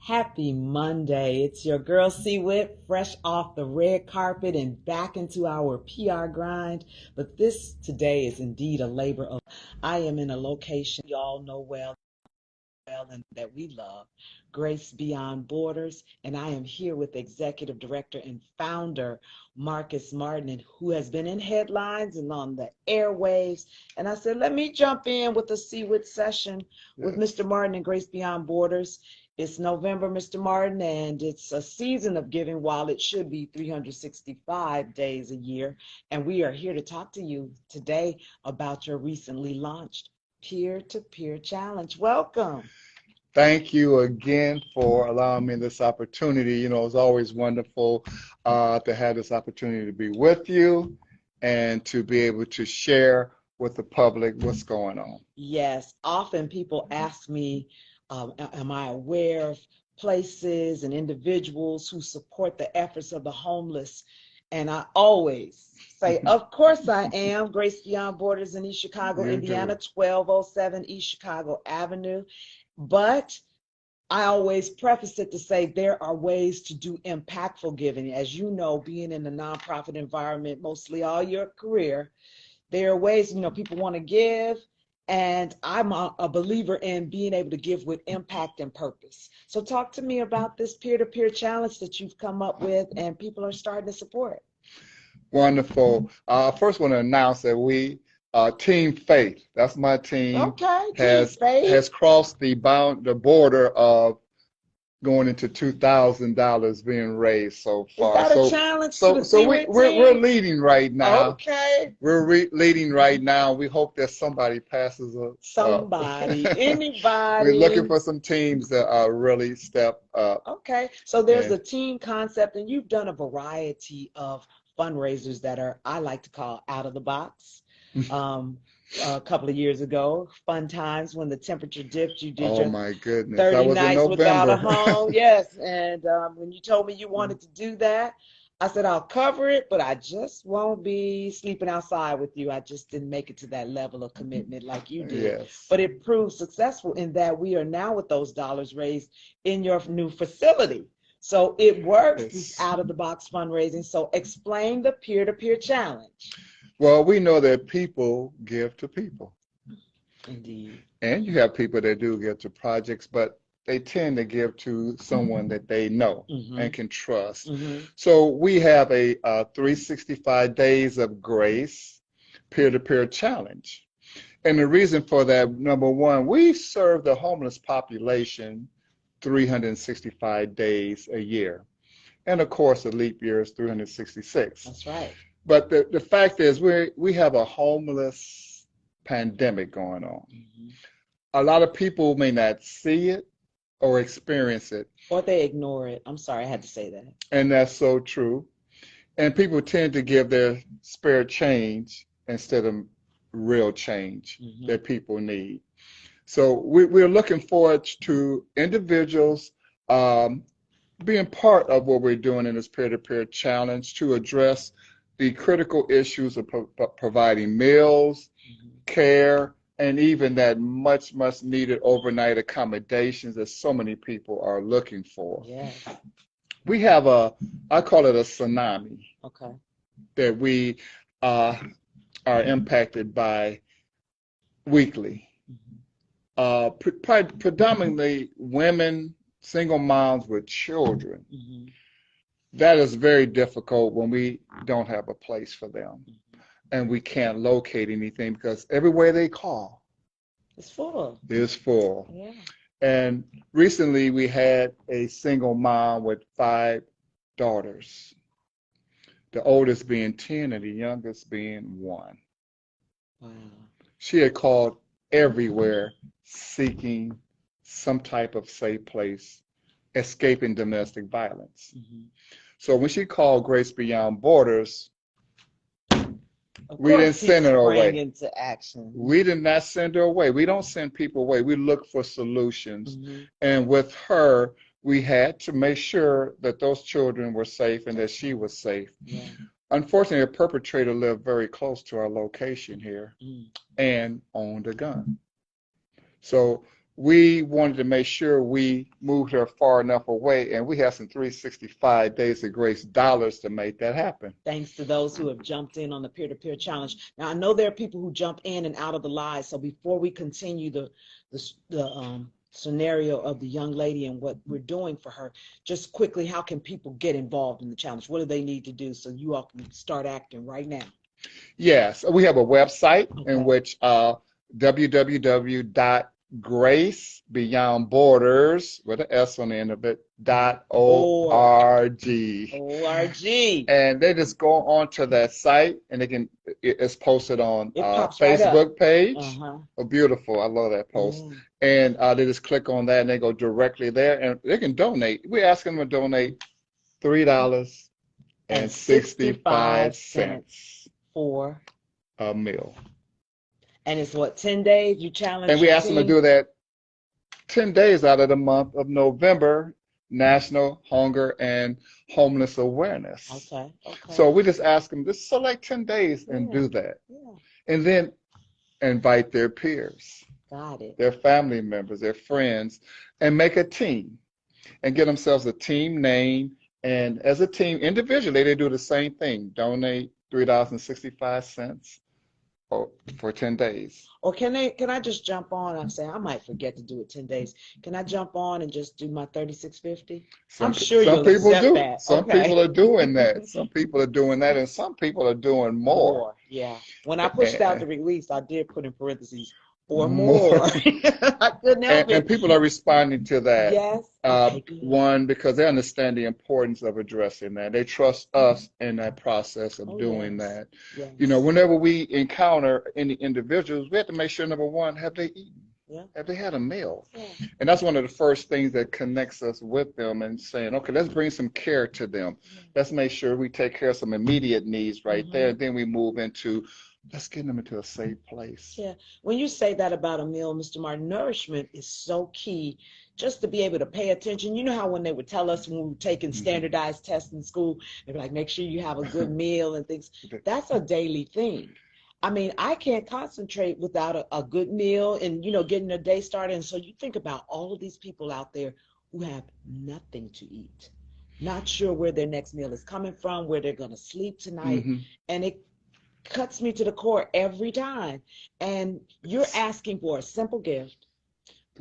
Happy Monday. It's your girl C-Wit, fresh off the red carpet and back into our PR grind. But this today is indeed a labor of. I am in a location y'all know well and that we love, Grace Beyond Borders, and I am here with Executive Director and Founder Marcus Martin, and who has been in headlines and on the airwaves. And I said, let me jump in with a C-Wit session with Mr. Martin and Grace Beyond Borders. It's November, Mr. Martin, and it's a season of giving while it should be 365 days a year. And we are here to talk to you today about your recently launched peer-to-peer challenge. Welcome. Thank you again for allowing me this opportunity. You know, it's always wonderful to have this opportunity to be with you and to be able to share with the public what's going on. Yes, often people ask me, am I aware of places and individuals who support the efforts of the homeless? And I always say, of course I am. Grace Beyond Borders in East Chicago, Indiana, 1207 East Chicago Avenue. But I always preface it to say there are ways to do impactful giving. As you know, being in the nonprofit environment mostly all your career, there are ways, people want to give, and I'm a believer in being able to give with impact and purpose. So talk to me about this peer-to-peer challenge that you've come up with and people are starting to support. Wonderful. First, I want to announce that Team Faith, that's my team, okay, has crossed the border of going into $2,000 being raised so far. Is that a challenge? So we're leading right now. Okay. We're leading right now. We hope that somebody passes us. Somebody, anybody. We're looking for some teams that really step up. Okay. So there's a team concept, and you've done a variety of fundraisers that are, I like to call, out of the box. A couple of years ago, fun times when the temperature dipped, you did your my goodness. 30 that was nights in without a November. home. Yes, and when you told me you wanted to do that, I said I'll cover it, but I just won't be sleeping outside with you. I just didn't make it to that level of commitment like you did. Yes. But it proved successful in that we are now with those dollars raised in your new facility. So it works, this out of the box fundraising. So explain the peer-to-peer challenge. Well, we know that people give to people. Indeed. And you have people that do give to projects, but they tend to give to someone that they know and can trust. So we have a 365 Days of Grace peer-to-peer challenge. And the reason for that, number one, we serve the homeless population 365 days a year. And of course, the leap year is 366. That's right. But the fact is, we have a homeless pandemic going on. A lot of people may not see it or experience it. Or they ignore it. I'm sorry, I had to say that. And that's so true. And people tend to give their spare change instead of real change that people need. So we're looking forward to individuals being part of what we're doing in this peer-to-peer challenge to address the critical issues of providing meals, care, and even that much needed overnight accommodations that so many people are looking for. Yes. We have I call it a tsunami. Okay. That we are impacted by weekly. Predominantly women, single moms with children. That is very difficult when we don't have a place for them and we can't locate anything because everywhere they call, it's full. It's full. Yeah. And recently we had a single mom with 5 daughters, the oldest being 10 and the youngest being 1. Wow. She had called everywhere seeking some type of safe place, escaping domestic violence. So when she called Grace Beyond Borders, we didn't send her away. Into action. We did not send her away. We don't send people away. We look for solutions. And with her, we had to make sure that those children were safe and that she was safe. Yeah. Unfortunately, a perpetrator lived very close to our location here and owned a gun. So we wanted to make sure we moved her far enough away, and we have some 365 days of grace dollars to make that happen. Thanks to those who have jumped in on the peer-to-peer challenge. Now, I know there are people who jump in and out of the live, so before we continue the scenario of the young lady and what we're doing for her, just quickly, how can people get involved in the challenge? What do they need to do so you all can start acting right now? Yes, we have a website in Okay. which www.gracebeyondborders with an S on the end of it .org. O-R-G. And they just go onto that site, and it's posted on It pops right up. Facebook page. Uh-huh. Oh, beautiful! I love that post. Yeah. And they just click on that, and they go directly there, and they can donate. We're asking them to donate $3.65 for a meal. And it's what, 10 days? You challenge And we your asked them to team? do that 10 days out of the month of November, National Hunger and Homeless Awareness. Okay. So we just ask them to select 10 days and Yeah. do that. Yeah. And then invite their peers, Got it. their family members, their friends, and make a team and get themselves a team name. And as a team, individually, they do the same thing. Donate $3.65 for 10 days. Or can I just jump on and say I might forget to do it 10 days. Can I jump on and just do my $36.50? I'm sure some you'll people accept do. that. Some Okay. people are doing that. Some people are doing that, and some people are doing more. Yeah. When I pushed out the release, I did put in parentheses or More. more. I couldn't help And it. people are responding to that. Yes. Okay, good. One, because they understand the importance of addressing that. They trust us in that process of doing yes. that. Yes. You know, whenever we encounter any individuals, we have to make sure, number one, have they eaten? Yeah. Have they had a meal? Yeah. And that's one of the first things that connects us with them and saying, okay, let's bring some care to them. Let's make sure we take care of some immediate needs right there. And then we move into, let's get them into a safe place. Yeah. When you say that about a meal, Mr. Martin, nourishment is so key just to be able to pay attention. You know how when they would tell us when we were taking standardized tests in school, they'd be like, make sure you have a good meal and things. That's a daily thing. I mean, I can't concentrate without a good meal and, getting a day started. And so you think about all of these people out there who have nothing to eat, not sure where their next meal is coming from, where they're going to sleep tonight. And it cuts me to the core every time. And you're asking for a simple gift,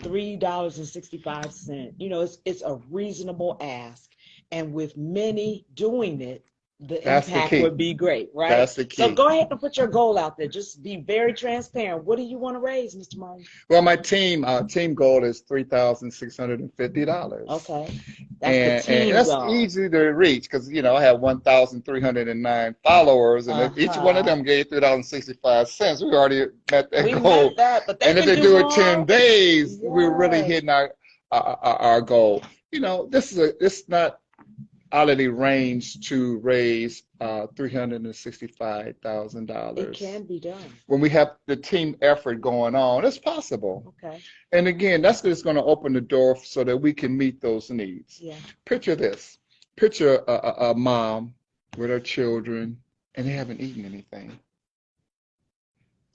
$3.65. It's a reasonable ask. And with many doing it, the impact would be great, right? That's the key. So go ahead and put your goal out there. Just be very transparent. What do you want to raise, Mr. Martin? Well, my team goal is $3,650. Okay. That's the team and that's goal. easy to reach because, I have 1,309 followers, and each one of them gave $3.65. We already met that goal. Met that, but and if they do it 10 days, we're really hitting our goal. It's not hourly range to raise $365,000. It can be done. When we have the team effort going on, it's possible. Okay. And again, that's just going to open the door so that we can meet those needs. Yeah. Picture this. Picture a mom with her children, and they haven't eaten anything.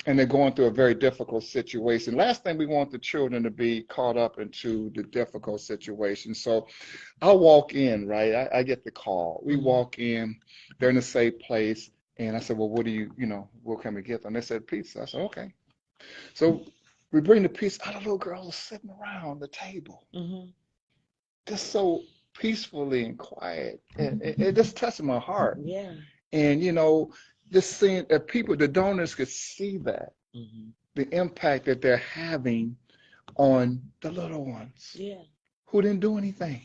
And they're going through a very difficult situation. Last thing we want the children to be caught up into the difficult situation. So I'll walk in, right? I get the call. We walk in, they're in a safe place. And I said, well, what can we get them? They said pizza. I said, okay. So we bring the pizza. All the little girls are sitting around the table. Just so peacefully and quiet. And it just touched my heart. Yeah. And, just seeing that the donors could see that, the impact that they're having on the little ones who didn't do anything.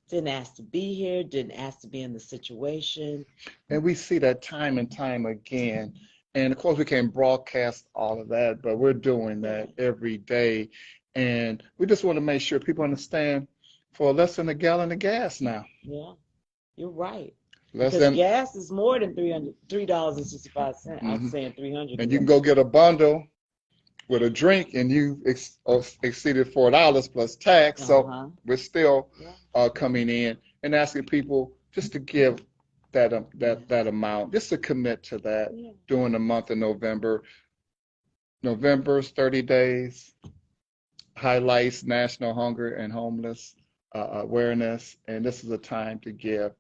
Didn't ask to be here, didn't ask to be in the situation. And we see that time and time again. And of course, we can't broadcast all of that, but we're doing that every day. And we just want to make sure people understand for less than a gallon of gas now. Yeah, you're right. Because gas is more than $3.65. I'm saying 300. And you can go get a bundle with a drink, and you exceeded $4 plus tax. So we're still coming in and asking people just to give that amount, just to commit to that during the month of November. November's 30 days. highlights National Hunger and Homeless Awareness, and this is a time to give,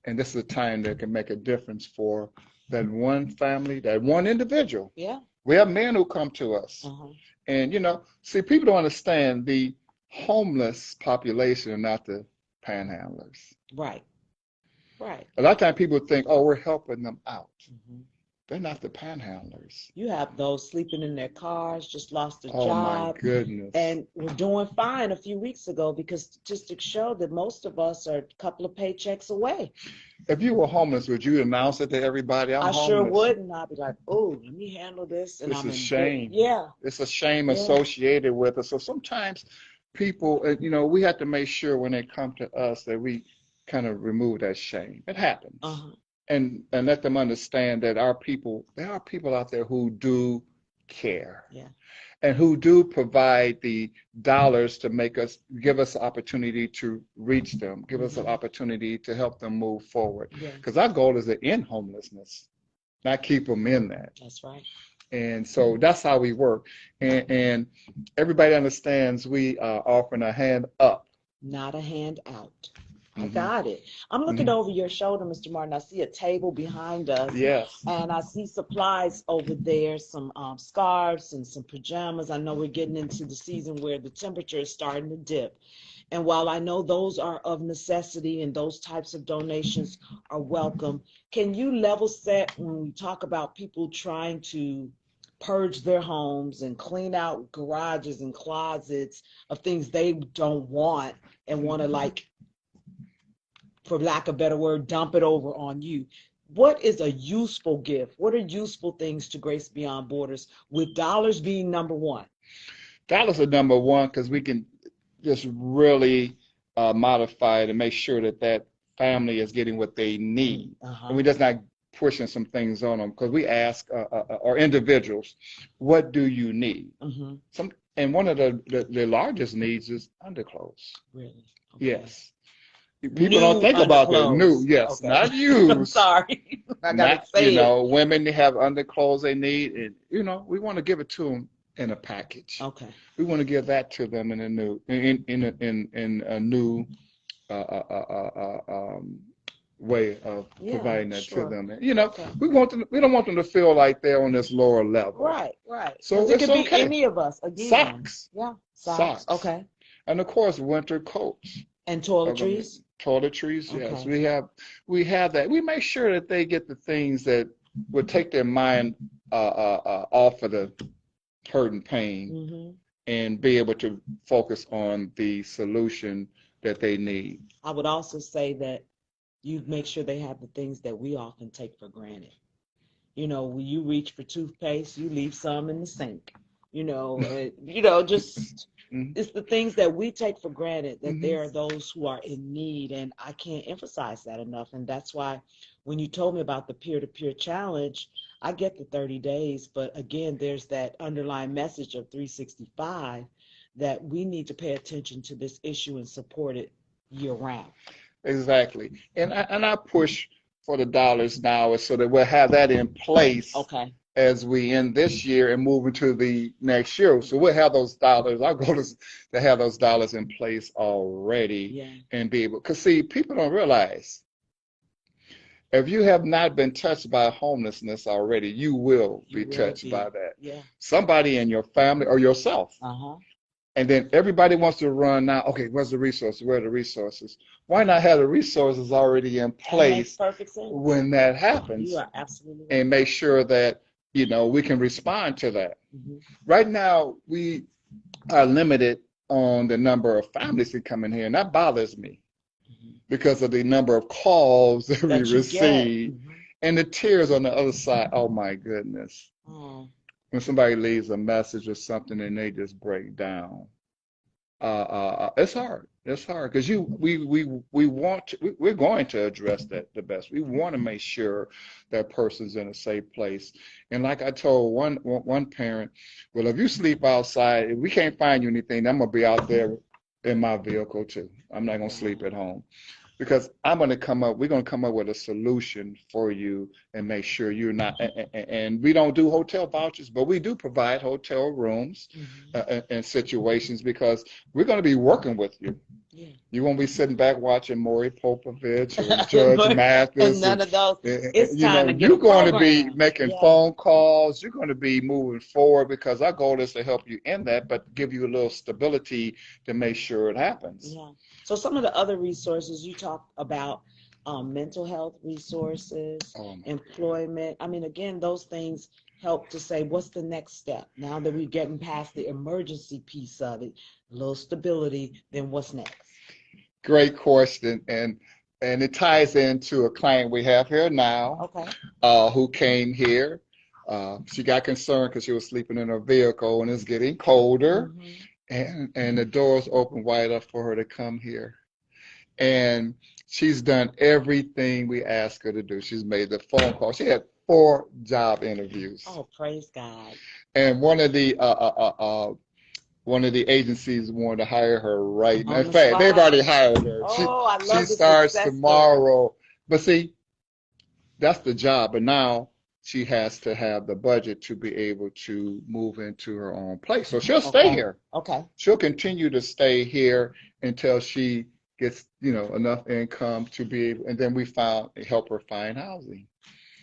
and this is a time that can make a difference for that one family, that one individual. Yeah. We have men who come to us, and see, people don't understand the homeless population are not the panhandlers. Right. Right. A lot of times people think, oh, we're helping them out. They're not the panhandlers. You have those sleeping in their cars, just lost a Oh my job, goodness. and were doing fine a few weeks ago because statistics show that most of us are a couple of paychecks away. If you were homeless, would you announce it to everybody? I'm I homeless. sure would, and I'd be like, oh, let me handle this. And It's I'm a in shame. Yeah. It's a shame associated with it. So sometimes people, we have to make sure when they come to us that we kind of remove that shame. It happens. And let them understand that there are people out there who do care. Yeah. And who do provide the dollars to give us the opportunity to reach them, give us an opportunity to help them move forward. Because our goal is to end homelessness, not keep them in that. That's right. And so that's how we work. And everybody understands we are offering a hand up. Not a hand out. I got it. I'm looking over your shoulder, Mr. Martin. I see a table behind us. Yes. And I see supplies over there, some scarves and some pajamas. I know we're getting into the season where the temperature is starting to dip. And while I know those are of necessity and those types of donations are welcome, can you level set when we talk about people trying to purge their homes and clean out garages and closets of things they don't want and want to, for lack of a better word, dump it over on you? What is a useful gift? What are useful things to Grace Beyond Borders, with dollars being number one? Dollars are number one because we can just really modify it and make sure that family is getting what they need. And we're just not pushing some things on them, because we ask our individuals, what do you need? And one of the largest needs is underclothes. Really? Okay. Yes. People don't think about that. New, yes, not used. I'm sorry. I gotta say it. Women have underclothes they need, and we want to give it to them in a package. Okay. We want to give that to them in a new way of providing that to them. And, we don't want them to feel like they're on this lower level. Right, right. So it could be any of us. Again. Socks. Yeah. Socks. Okay. And of course, winter coats. And toiletries. Toiletries, yes. We have that. We make sure that they get the things that would take their mind off of the hurt and pain, and be able to focus on the solution that they need. I would also say that you make sure they have the things that we often take for granted. When you reach for toothpaste, you leave some in the sink. Just it's the things that we take for granted, that there are those who are in need, and I can't emphasize that enough. And that's why when you told me about the peer-to-peer challenge, I get the 30 days, but again, there's that underlying message of 365 that we need to pay attention to this issue and support it year-round. Exactly. And I push for the dollars now so that we'll have that in place as we end this year and move into the next year. So we'll have those dollars. Our goal is to have those dollars in place already and be able, because see, people don't realize, if you have not been touched by homelessness already, you will be touched by that. Yeah. Somebody in your family or yourself. And then everybody wants to run now. Okay, where's the resources? Where are the resources? Why not have the resources already in place when that happens? You are absolutely right. And make sure that we can respond to that. Right now, we are limited on the number of families that come in here, and that bothers me because of the number of calls that we receive and the tears on the other side. Oh my goodness. When somebody leaves a message or something and they just break down, it's hard. It's hard because we're going to address that the best. We want to make sure that person's in a safe place. And like I told one parent, well, if you sleep outside, if we can't find you anything, I'm gonna be out there in my vehicle too. I'm not gonna sleep at home. because we're going to come up with a solution for you and make sure you're not, and we don't do hotel vouchers, but we do provide hotel rooms and situations because we're going to be working with you. Yeah. You won't be sitting back watching Maury Popovich or Judge And Mathis. none of those. It's You time know, to get a you're going to be program. making Yeah. phone calls. You're going to be moving forward because our goal is to help you in that, but give you a little stability to make sure it happens. Yeah. So some of the other resources you talked about, mental health resources, employment. I mean, again, those things help to say, what's the next step? Now that we're getting past the emergency piece of it, a little stability, then what's next? Great question, and it ties into a client we have here now, Okay. who came here. She got concerned because she was sleeping in her vehicle and it's getting colder, and the doors open wide up for her to come here. And she's done everything we asked her to do. She's made the phone call. She had 4 job interviews. Oh, praise God. And one of the agencies wanted to hire her right now. On In the fact, they've already spot. hired her. Oh, I She love the starts success story. tomorrow. But see, that's the job. But now she has to have the budget to be able to move into her own place. So she'll stay here. Okay. She'll continue to stay here until she gets, enough income to be able, and then we help her find housing.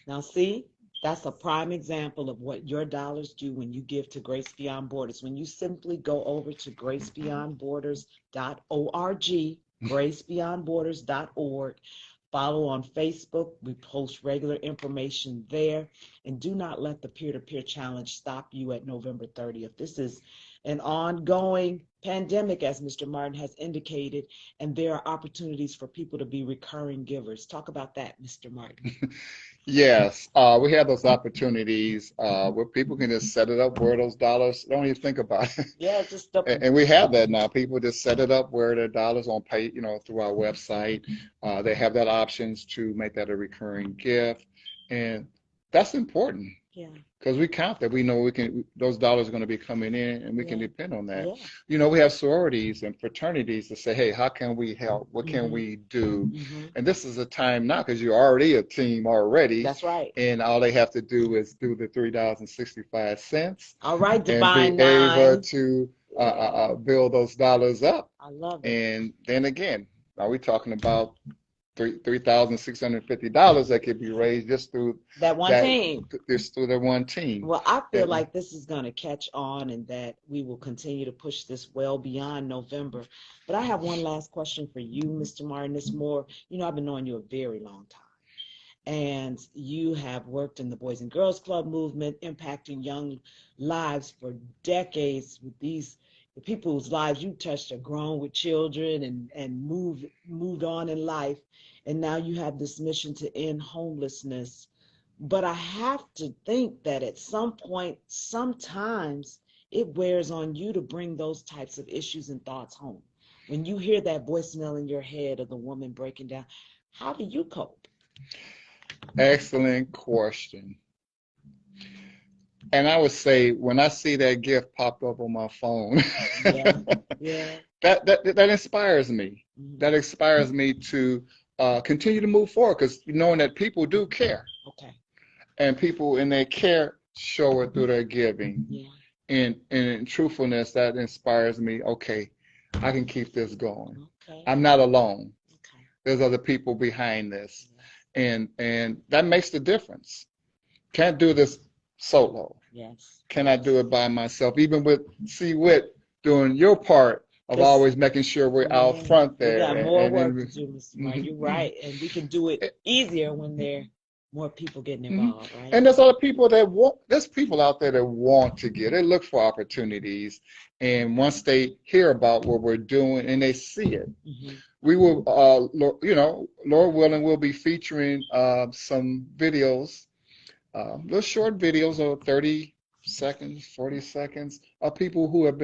Now, see, that's a prime example of what your dollars do when you give to Grace Beyond Borders. When you simply go over to gracebeyondborders.org, gracebeyondborders.org, follow on Facebook. We post regular information there. And do not let the peer-to-peer challenge stop you at November 30th. This is an ongoing pandemic, as Mr. Martin has indicated, and there are opportunities for people to be recurring givers. Talk about that, Mr. Martin. Yes, we have those opportunities where people can just set it up where those dollars don't even think about it. Yeah, just And we have that now. People just set it up where their dollars on pay, through our website. They have that options to make that a recurring gift, and that's important. Yeah. Because we count that, we know those dollars are going to be coming in, and we can depend on that. Yeah. We have sororities and fraternities to say, hey, how can we help? What can we do? And this is a time now because you're already a team already. That's right. And all they have to do is do the $3.65. All right, and Divine be able Nine. to build those dollars up. I love it. And then again, are we talking about $3,650 that could be raised just through that one team? Just through that one team. Well, I feel like this is going to catch on and that we will continue to push this well beyond November. But I have one last question for you, Mr. Martin. It's more, I've been knowing you a very long time. And you have worked in the Boys and Girls Club movement, impacting young lives for decades with these people whose lives you touched are grown with children and moved on in life. And now you have this mission to end homelessness. But I have to think that at some point, sometimes it wears on you to bring those types of issues and thoughts home. When you hear that voicemail in your head of the woman breaking down, how do you cope? Excellent question. And I would say when I see that gift pop up on my phone, that inspires me. That inspires me to continue to move forward because knowing that people do care. Okay. And people in their care show it through their giving. Yeah. And in truthfulness, that inspires me. Okay, I can keep this going. Okay. I'm not alone. Okay. There's other people behind this. And that makes the difference. Can't do this solo. Yes. Can I do it by myself? Even with WHITT doing your part of always making sure we're out front there. We got more work to do, Mr. Martin. You're right. And we can do it easier when there are more people getting involved, right? And there's people out there that want to get. They look for opportunities. And once they hear about what we're doing and they see it, we will, Lord willing, we'll be featuring some videos, little short videos of 30 seconds, 40 seconds of people who have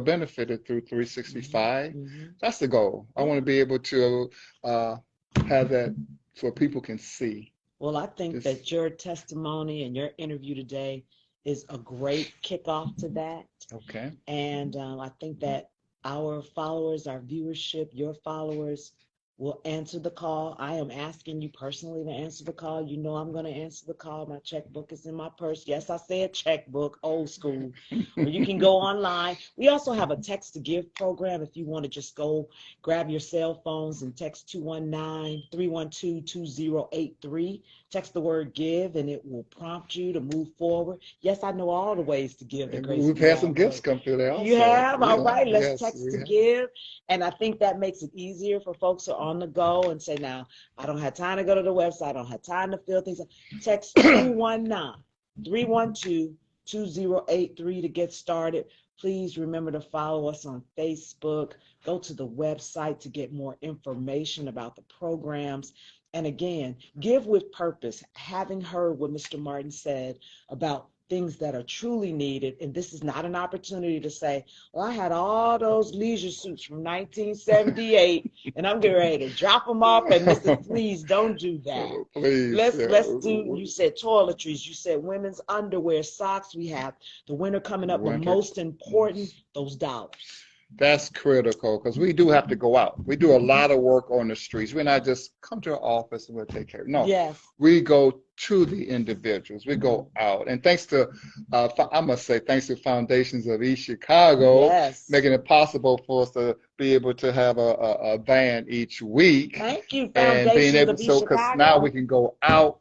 benefited through 365. That's the goal. I want to be able to have that so people can see. Well, I think that your testimony and your interview today is a great kickoff to that. Okay. And I think that our followers, our viewership, your followers We'll answer the call. I am asking you personally to answer the call. You know I'm going to answer the call. My checkbook is in my purse. Yes, I said checkbook, old school. Or you can go online. We also have a text to give program if you want to just go grab your cell phones and text 219-312-2083. Text the word give and it will prompt you to move forward. Yes, I know all the ways to give the And Grace we've had some Beyond gifts Board. come through there You also. have? All Yeah, right, let's yes, text we to have. give. And I think that makes it easier for folks who are on the go and say, now, I don't have time to go to the website. I don't have time to fill things out. Text 219-312-2083 to get started. Please remember to follow us on Facebook. Go to the website to get more information about the programs. And again, give with purpose. Having heard what Mr. Martin said about things that are truly needed, and this is not an opportunity to say, well, I had all those leisure suits from 1978 and I'm getting ready to drop them off. And Mr. Please don't do that. Please, Let's do, you said toiletries, you said women's underwear, socks. We have the winter coming up, but winter. most important, those dollars. That's critical because we do have to go out. We do a lot of work on the streets. We're not just come to our office and we'll take care. No, Yes. we go to the individuals. We go out. And thanks to, I must say, thanks to Foundations of East Chicago, Yes. making it possible for us to be able to have a van each week. Thank you, And being Foundations able of East so, because Chicago. now we can go out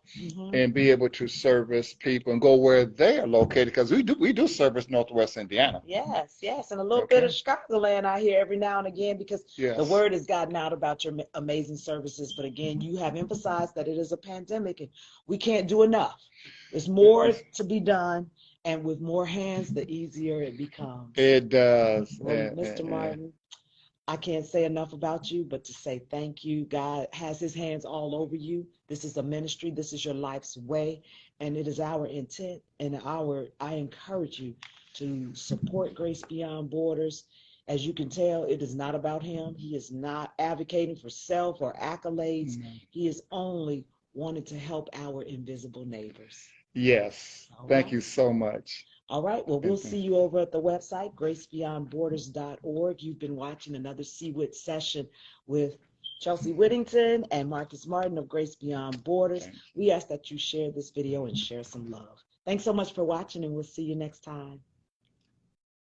and be able to service people and go where they are located because we do service Northwest Indiana. Yes, yes, and a little bit of Chicagoland out here every now and again because the word has gotten out about your amazing services. But again, you have emphasized that it is a pandemic and we can't do enough. There's more to be done, and with more hands, the easier it becomes. It does. Well, Mr. Martin, I can't say enough about you, but to say thank you. God has his hands all over you. This is a ministry. This is your life's way. And it is our intent and I encourage you to support Grace Beyond Borders. As you can tell, it is not about him. He is not advocating for self or accolades. He is only wanting to help our invisible neighbors. Yes. Thank you so much. All right. Well, we'll see you over at the website, gracebeyondborders.org. You've been watching another CWHIT session with Chelsea Whittington and Marcus Martin of Grace Beyond Borders. We ask that you share this video and share some love. Thanks so much for watching, and we'll see you next time.